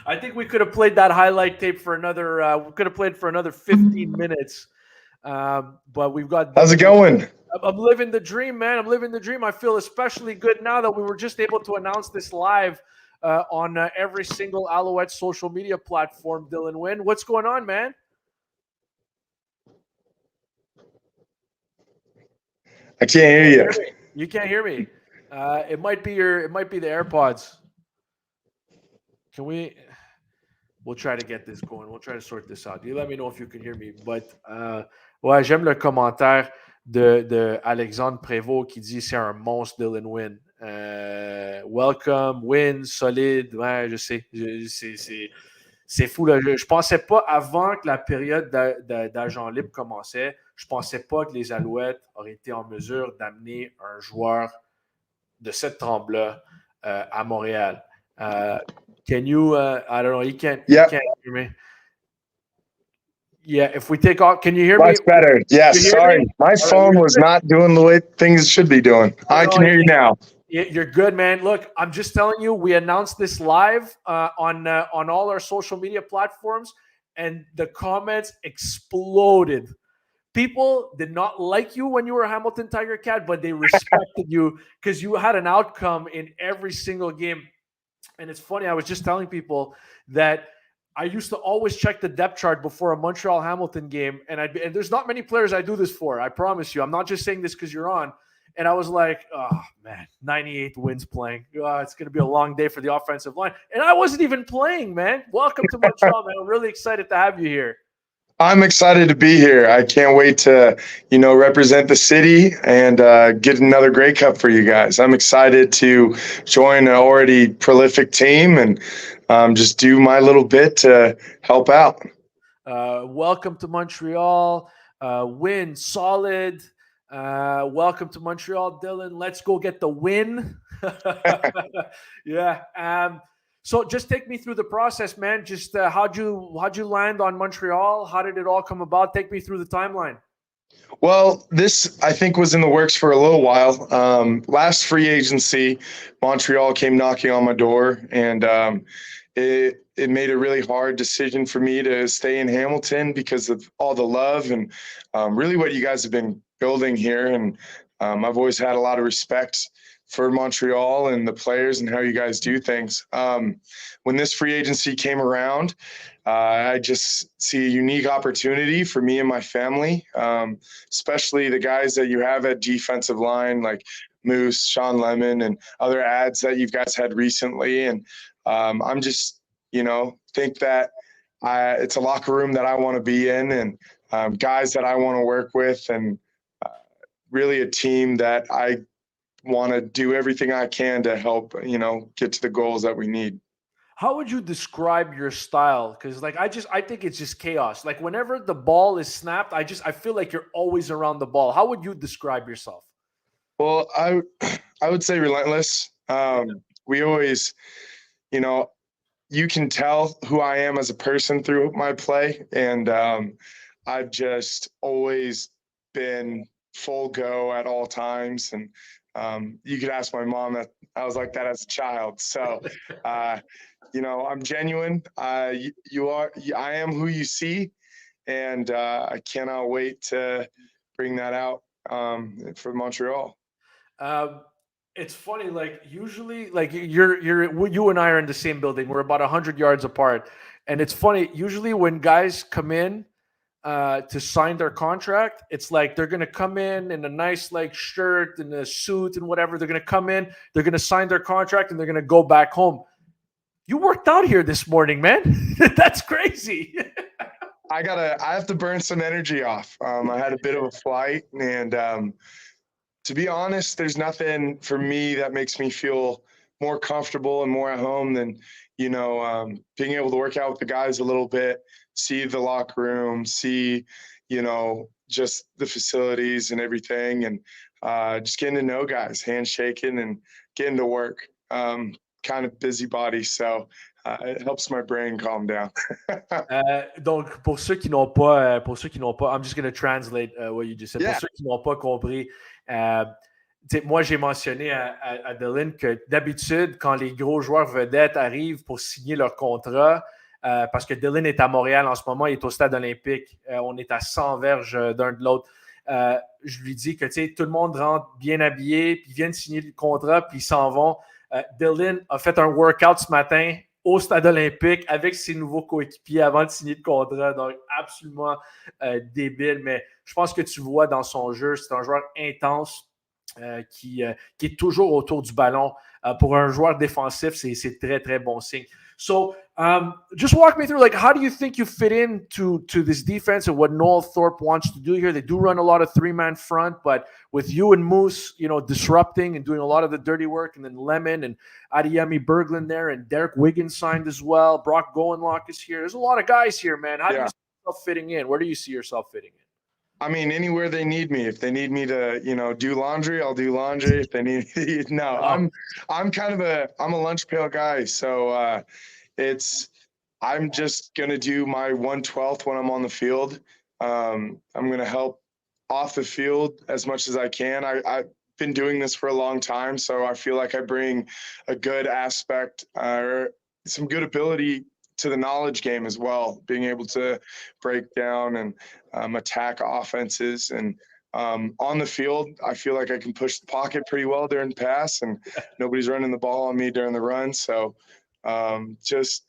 S1: I think we could have played that highlight tape for another. We could have played for another 15 minutes. But we've got.
S4: How's it going?
S1: I'm living the dream, man. I'm living the dream. I feel especially good now that we were just able to announce this live on every single Alouette social media platform. Dylan Wynn, what's going on, man?
S4: I can't hear you.
S1: You can't hear me. It might be the AirPods. Can we? We'll try to get this going. We'll try to sort this out. You let me know if you can hear me. But ouais, j'aime le commentaire de Alexandre Prévost qui dit c'est un monstre Dylan Wynn. Welcome, win, solide. Ouais, je sais. C'est fou. Là. Je pensais pas, avant que la période d'agent libre commençait, je pensais pas que les Alouettes auraient été en mesure d'amener un joueur de cette trempe-là à Montréal. Can you, I don't know, you can't hear me. Yeah, if we take off, can you hear me?
S4: Much better. Yes, sorry. My phone was not doing the way things should be doing. I can hear you now.
S1: You're good, man. Look, I'm just telling you, we announced this live on all our social media platforms, and the comments exploded. People did not like you when you were a Hamilton Tiger Cat, but they respected you because you had an outcome in every single game. And it's funny, I was just telling people that I used to always check the depth chart before a Montreal Hamilton game, and there's not many players I do this for. I promise you. I'm not just saying this because you're on. And I was like, oh, man, 98 wins playing. Oh, it's going to be a long day for the offensive line. And I wasn't even playing, man. Welcome to Montreal, man. I'm really excited to have you here.
S4: I'm excited to be here. I can't wait to, represent the city and get another Grey Cup for you guys. I'm excited to join an already prolific team and just do my little bit to help out.
S1: Welcome to Montreal. Win solid. Welcome to Montreal, Dylan. Let's go get the win. Yeah. So just take me through the process, man. Just how'd you land on Montreal? How did it all come about? Take me through the timeline.
S4: Well, this, I think, was in the works for a little while. Last free agency, Montreal came knocking on my door, and it made a really hard decision for me to stay in Hamilton because of all the love and really what you guys have been building here. And I've always had a lot of respect for Montreal and the players and how you guys do things. When this free agency came around, I just see a unique opportunity for me and my family, especially the guys that you have at defensive line, like Moose, Sean Lemon, and other ads that you guys had recently. And I'm just, think that it's a locker room that I want to be in, and guys that I want to work with, and really a team that I want to do everything I can to help, get to the goals that we need.
S1: How would you describe your style? Because I think it's just chaos. Like whenever the ball is snapped, I feel like you're always around the ball. How would you describe yourself?
S4: Well, I would say relentless. We always, you can tell who I am as a person through my play. And I've just always been full go at all times. And you could ask my mom that I was like that as a child. So, I'm genuine. I am who you see. And I cannot wait to bring that out for Montreal.
S1: It's funny, usually, you and I are in the same building. We're about 100 yards apart, and it's funny. Usually, when guys come in to sign their contract, it's like they're gonna come in a nice shirt and a suit and whatever. They're gonna come in, they're gonna sign their contract, and they're gonna go back home. You worked out here this morning, man. That's crazy.
S4: I have to burn some energy off. I had a bit of a flight, and to be honest, there's nothing for me that makes me feel more comfortable and more at home than, being able to work out with the guys a little bit, see the locker room, see, just the facilities and everything, and just getting to know guys, handshaking and getting to work. Kind of busybody, so it helps my brain calm down.
S1: Donc, pour ceux qui n'ont pas, I'm just going to translate what you just said.
S4: Yeah.
S1: Pour ceux qui n'ont pas compris, moi, j'ai mentionné à Dylan que d'habitude, quand les gros joueurs vedettes arrivent pour signer leur contrat, parce que Dylan est à Montréal en ce moment, il est au stade olympique, on est à 100 verges d'un de l'autre. Je lui dis que tout le monde rentre bien habillé, puis ils viennent signer le contrat, puis ils s'en vont. Dylan a fait un workout ce matin au stade olympique avec ses nouveaux coéquipiers avant de signer le contrat. Donc, absolument débile. Mais je pense que tu vois dans son jeu, c'est un joueur intense qui est toujours autour du ballon. Pour un joueur défensif, c'est très, très bon signe. So, just walk me through, like, how do you think you fit into this defense and what Noel Thorpe wants to do here? They do run a lot of three-man front, but with you and Moose, disrupting and doing a lot of the dirty work, and then Lemon and Adeyemi Berglund there, and Derek Wiggins signed as well. Brock Gowenlock is here. There's a lot of guys here, man. How do you see yourself fitting in? Where do you see yourself fitting in?
S4: I mean, anywhere they need me. If they need me to, do laundry, I'll do laundry. If they need, no, I'm kind of I'm a lunch pail guy. So I'm just going to do my 1/12 when I'm on the field. I'm going to help off the field as much as I can. I've been doing this for a long time, so I feel like I bring a good aspect or some good ability to the knowledge game as well, being able to break down and attack offenses. And on the field, I feel like I can push the pocket pretty well during pass, and nobody's running the ball on me during the run. So just,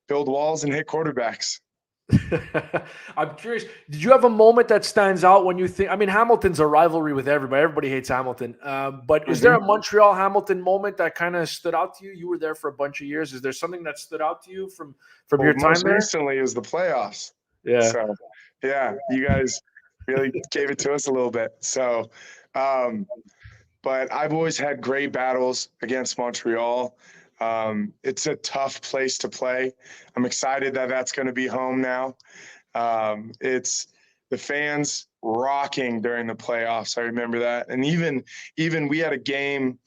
S4: build walls and hit quarterbacks.
S1: I'm curious, did you have a moment that stands out when you think, I mean, Hamilton's a rivalry with everybody. Everybody hates Hamilton. But is there a Montreal-Hamilton moment that kind of stood out to you? You were there for a bunch of years. Is there something that stood out to you from your time there?
S4: Most recently, it was the playoffs.
S1: Yeah.
S4: So, yeah, you guys really gave it to us a little bit. So, but I've always had great battles against Montreal. It's a tough place to play. I'm excited that that's going to be home now. It's the fans rocking during the playoffs. I remember that. And even we had a game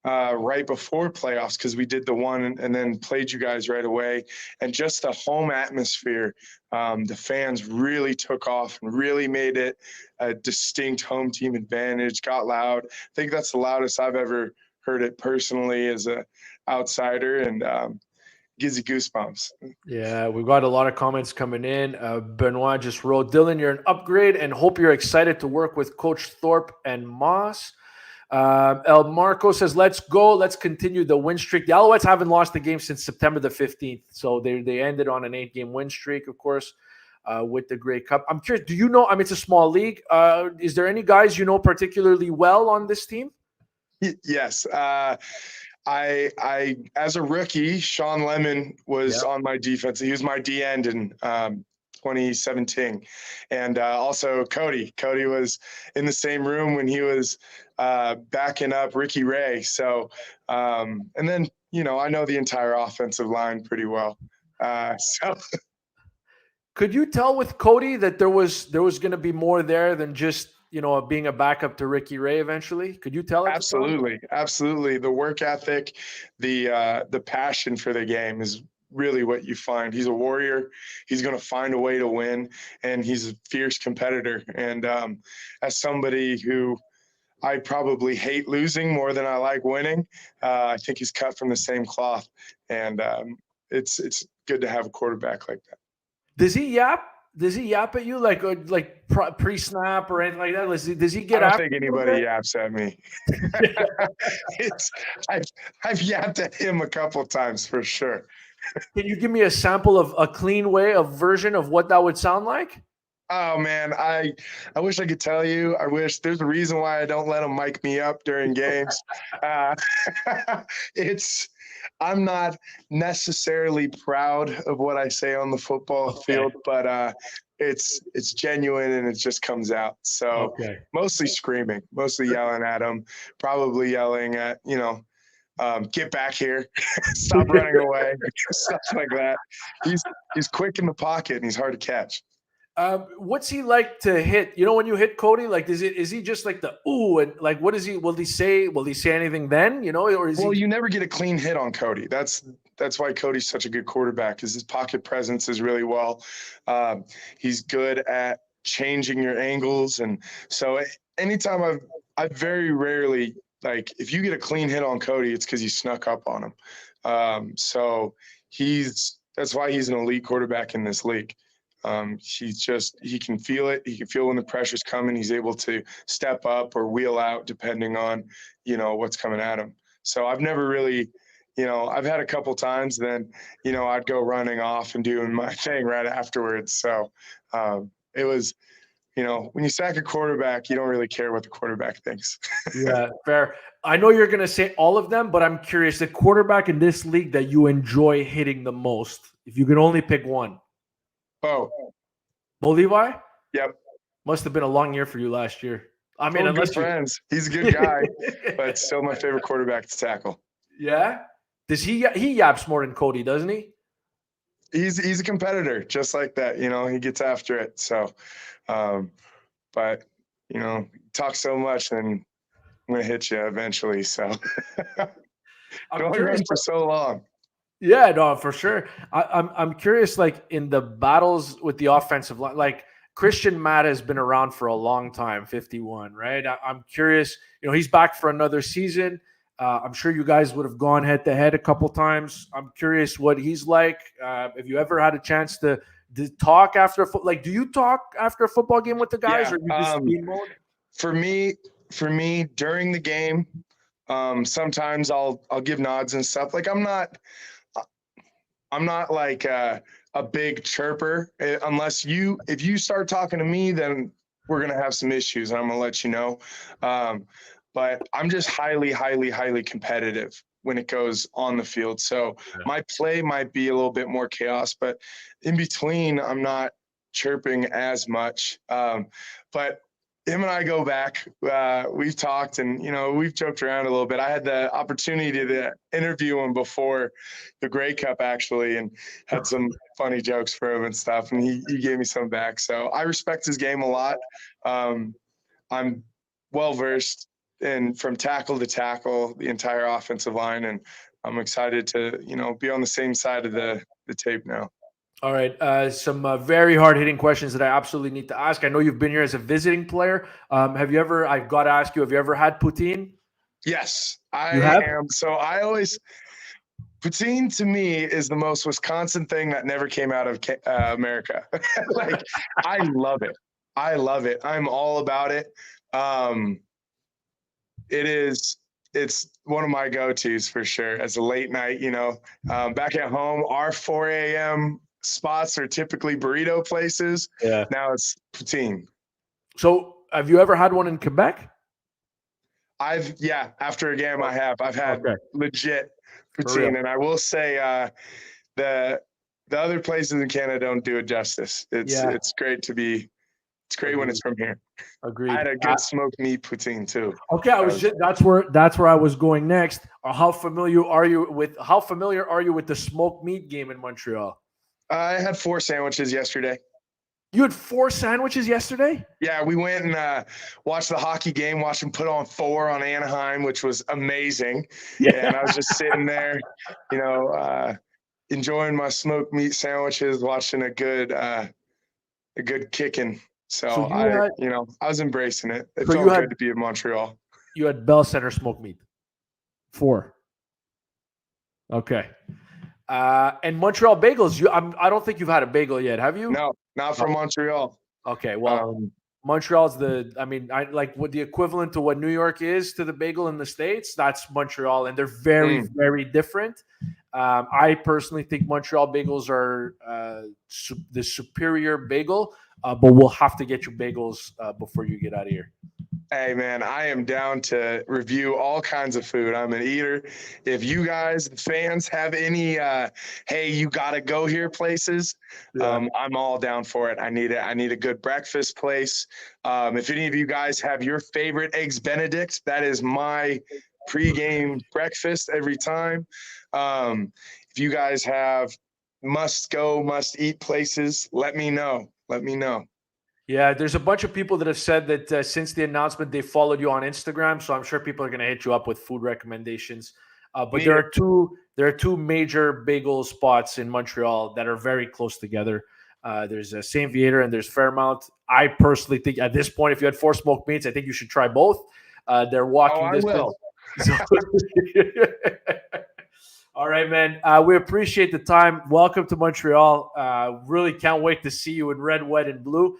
S4: right before playoffs because we did the one and then played you guys right away. And just the home atmosphere, the fans really took off and really made it a distinct home team advantage, got loud. I think that's the loudest I've ever heard it personally as a outsider, and gives you goosebumps.
S1: Yeah, we've got a lot of comments coming in. Benoit just wrote, Dylan, you're an upgrade and hope you're excited to work with Coach Thorpe and Moss. El Marco says, let's go. Let's continue the win streak. The Alouettes haven't lost the game since September the 15th. So they ended on an 8-game win streak, of course, with the Grey Cup. I'm curious, do you know, I mean, it's a small league. Is there any guys you know particularly well on this team?
S4: Yes. I as a rookie, Sean Lemon was on my defense. He was my D end in 2017, and also Cody. Cody was in the same room when he was backing up Ricky Ray. So, and then I know the entire offensive line pretty well. So,
S1: could you tell with Cody that there was going to be more there than just being a backup to Ricky Ray eventually? Could you tell?
S4: Absolutely. The work ethic, the passion for the game is really what you find. He's a warrior. He's going to find a way to win, and he's a fierce competitor. And as somebody who I probably hate losing more than I like winning, I think he's cut from the same cloth. And it's good to have a quarterback like that.
S1: Does he yap? Does he yap at you like pre-snap or anything like that? Does he get?
S4: I don't think anybody yaps at me. I've yapped at him a couple times for sure.
S1: Can you give me a sample of a clean version of what that would sound like?
S4: Oh man, I wish I could tell you. I wish there's a reason why I don't let them mic me up during games. I'm not necessarily proud of what I say on the football field, but it's genuine and it just comes out. So mostly screaming, mostly yelling at him, probably yelling at, get back here, stop running away, stuff like that. He's quick in the pocket and he's hard to catch.
S1: What's he like to hit? When you hit Cody, like, is he just like the ooh, and like, what is he? Will he say anything then? Or is
S4: you never get a clean hit on Cody. That's why Cody's such a good quarterback, because his pocket presence is really well. He's good at changing your angles, and so anytime I very rarely, like, if you get a clean hit on Cody, it's because you snuck up on him. So that's why he's an elite quarterback in this league. He can feel it. He can feel when the pressure's coming. He's able to step up or wheel out depending on, what's coming at him. So I've never really, I've had a couple times, then, I'd go running off and doing my thing right afterwards. So it was, when you sack a quarterback, you don't really care what the quarterback thinks.
S1: Yeah, fair. I know you're going to say all of them, but I'm curious, the quarterback in this league that you enjoy hitting the most, if you could only pick one.
S4: Bo
S1: Levi?
S4: Yep.
S1: Must have been a long year for you last year. I mean,
S4: unless good friends. He's a good guy, but still my favorite quarterback to tackle.
S1: Yeah? Does he yaps more than Cody, doesn't he?
S4: He's a competitor, just like that. He gets after it. So, but talk so much, then I'm gonna hit you eventually. So, don't rest for so long.
S1: Yeah, no, for sure. I'm curious, like in the battles with the offensive line, like Christian Matt has been around for a long time, 51, right? I'm curious, he's back for another season. I'm sure you guys would have gone head to head a couple times. I'm curious what he's like. Have you ever had a chance to talk after do you talk after a football game with the guys, or you just speed mode?
S4: For me, during the game, sometimes I'll give nods and stuff. Like I'm not like a big chirper. If you start talking to me, then we're going to have some issues, and I'm going to let you know. But I'm just highly, highly, highly competitive when it goes on the field. So my play might be a little bit more chaos, but in between, I'm not chirping as much. But him and I go back. We've talked and, we've joked around a little bit. I had the opportunity to interview him before the Grey Cup, actually, and had some funny jokes for him and stuff. And he gave me some back. So I respect his game a lot. I'm well-versed from tackle to tackle, the entire offensive line. And I'm excited to, be on the same side of the tape now.
S1: All right. Some very hard-hitting questions that I absolutely need to ask. I know you've been here as a visiting player. I've got to ask you, have you ever had poutine?
S4: Yes, I am. So poutine to me is the most Wisconsin thing that never came out of America. Like, I love it. I'm all about it. It's one of my go-tos for sure. As a late night, back at home, our 4 a.m. spots are typically burrito places. Yeah. Now it's poutine.
S1: So have you ever had one in Quebec?
S4: After a game I've had legit poutine. And I will say the other places in Canada don't do it justice. It's great when it's from here.
S1: Agreed.
S4: I had a good smoked meat poutine too.
S1: Okay, that's where I was going next. How familiar are you with the smoked meat game in Montreal?
S4: I had 4 sandwiches yesterday.
S1: You had 4 sandwiches yesterday?
S4: Yeah, we went and watched the hockey game, watched them put on 4 on Anaheim, which was amazing. Yeah. And I was just sitting there, enjoying my smoked meat sandwiches, watching a good kicking. So I was embracing it. It felt good to be in Montreal.
S1: You had Bell Center smoked meat. 4. Okay. And Montreal bagels. I don't think you've had a bagel yet, have you?
S4: No, not from Montreal.
S1: Okay, well, Montreal's what the equivalent to what New York is to the bagel in the States. That's Montreal, and they're very, very different. I personally think Montreal bagels are the superior bagel, but we'll have to get you bagels before you get out of here.
S4: Hey, man, I am down to review all kinds of food. I'm an eater. If you guys, the fans, have any, hey, you got to go here places, I'm all down for it. I need a good breakfast place. If any of you guys have your favorite Eggs Benedict, that is my pregame breakfast every time. If you guys have must-eat places, let me know.
S1: Yeah, there's a bunch of people that have said that since the announcement, they followed you on Instagram. So I'm sure people are going to hit you up with food recommendations. But there are two major bagel spots in Montreal that are very close together. There's Saint Viator and there's Fairmount. I personally think at this point, if you had 4 smoked meats, I think you should try both. They're walking distance. All right, man. We appreciate the time. Welcome to Montreal. Really can't wait to see you in red, white, and blue.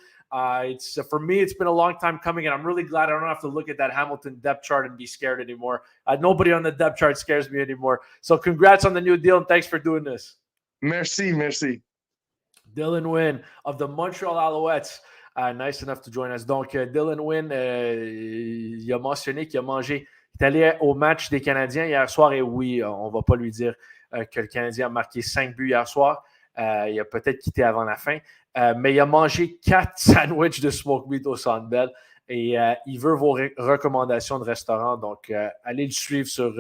S1: For me, it's been a long time coming, and I'm really glad I don't have to look at that Hamilton depth chart and be scared anymore. Nobody on the depth chart scares me anymore. So congrats on the new deal, and thanks for doing this.
S4: Merci.
S1: Dylan Wynn of the Montreal Alouettes. Nice enough to join us. Donc, Dylan Wynn, il a mentionné qu'il a mangé. Il est allé au match des Canadiens hier soir et oui, on ne va pas lui dire que le Canadien a marqué 5 buts hier soir. Il a peut-être quitté avant la fin. Mais il a mangé 4 sandwichs de smoked meat au Centre Bell et il veut vos recommandations de restaurants. Donc, allez le suivre sur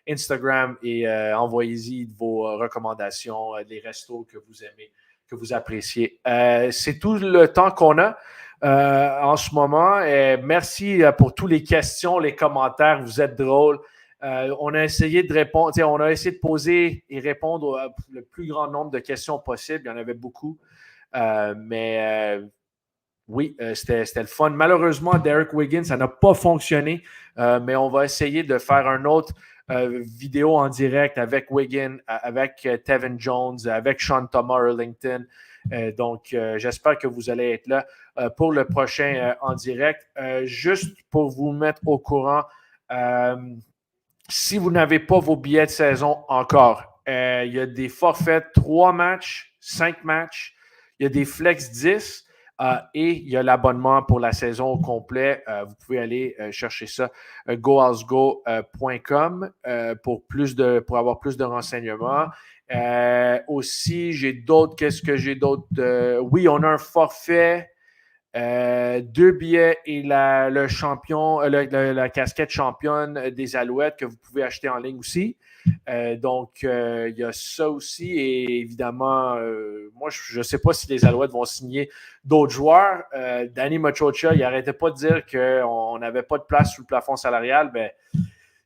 S1: Instagram et envoyez-y vos recommandations des restos que vous aimez, que vous appréciez. C'est tout le temps qu'on a en ce moment. Merci pour toutes les questions, les commentaires. Vous êtes drôles. On a essayé de répondre, on a essayé de poser et répondre le plus grand nombre de questions possible. Il y en avait beaucoup. Oui, c'était le fun. Malheureusement, Derek Wiggins, ça n'a pas fonctionné. Mais on va essayer de faire un autre vidéo en direct avec Wiggins, avec Tevin Jones, avec Sean Thomas Erlington. Donc, j'espère que vous allez être là pour le prochain en direct. Juste pour vous mettre au courant, si vous n'avez pas vos billets de saison encore, il y a des forfaits 3 matchs, 5 matchs, il y a des flex 10 et il y a l'abonnement pour la saison au complet. Vous pouvez aller chercher ça, goalsgo.com pour avoir plus de renseignements. Aussi, j'ai d'autres. Qu'est-ce que j'ai d'autres? Oui, on a un forfait, 2 billets et la casquette championne des Alouettes que vous pouvez acheter en ligne aussi. Donc, il y a ça aussi. Et évidemment, moi, je ne sais pas si les Alouettes vont signer d'autres joueurs. Danny Machocha, il n'arrêtait pas de dire qu'on n'avait pas de place sous le plafond salarial. Ben,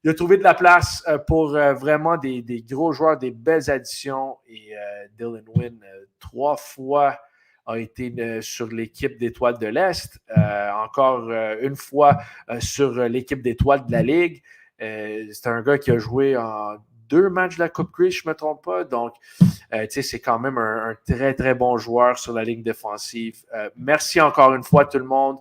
S1: il a trouvé de la place pour vraiment des gros joueurs, des belles additions. Et Dylan Wynn, 3 fois, a été sur l'équipe d'étoiles de l'Est. Encore une fois sur l'équipe d'étoiles de la Ligue. C'est un gars qui a joué en 2 matchs de la Coupe Grey, je ne me trompe pas. Donc, c'est quand même un très, très bon joueur sur la ligne défensive. Merci encore une fois tout le monde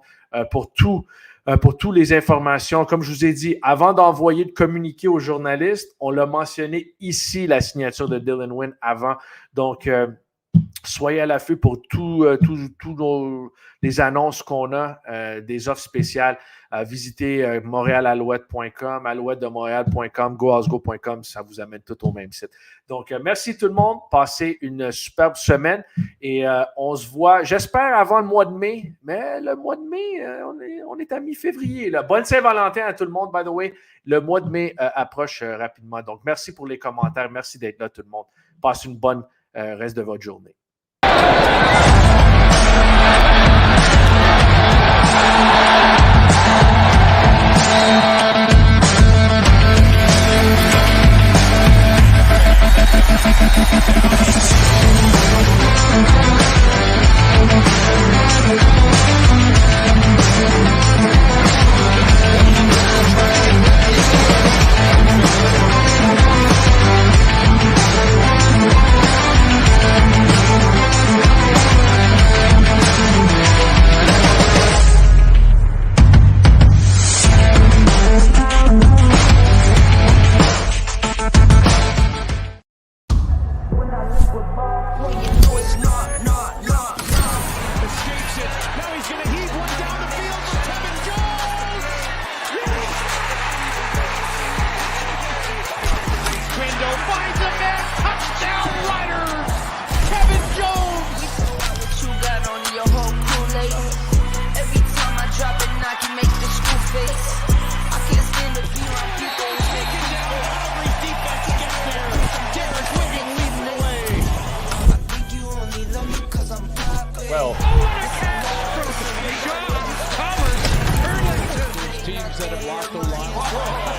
S1: pour toutes les informations. Comme je vous ai dit, avant d'envoyer le communiqué aux journalistes, on l'a mentionné ici, la signature de Dylan Wynn avant. Donc, soyez à l'affût pour tous les annonces qu'on a, des offres spéciales. Visitez montrealalouette.com, alouettedemontréal.com, goalsgo.com, ça vous amène tout au même site. Donc, merci tout le monde. Passez une superbe semaine et on se voit, j'espère, avant le mois de mai. Mais le mois de mai, on est à mi-février. Là. Bonne Saint-Valentin à tout le monde, by the way. Le mois de mai approche rapidement. Donc, merci pour les commentaires. Merci d'être là, tout le monde. Passez une bonne reste de votre journée.
S5: Teams that have lost a lot.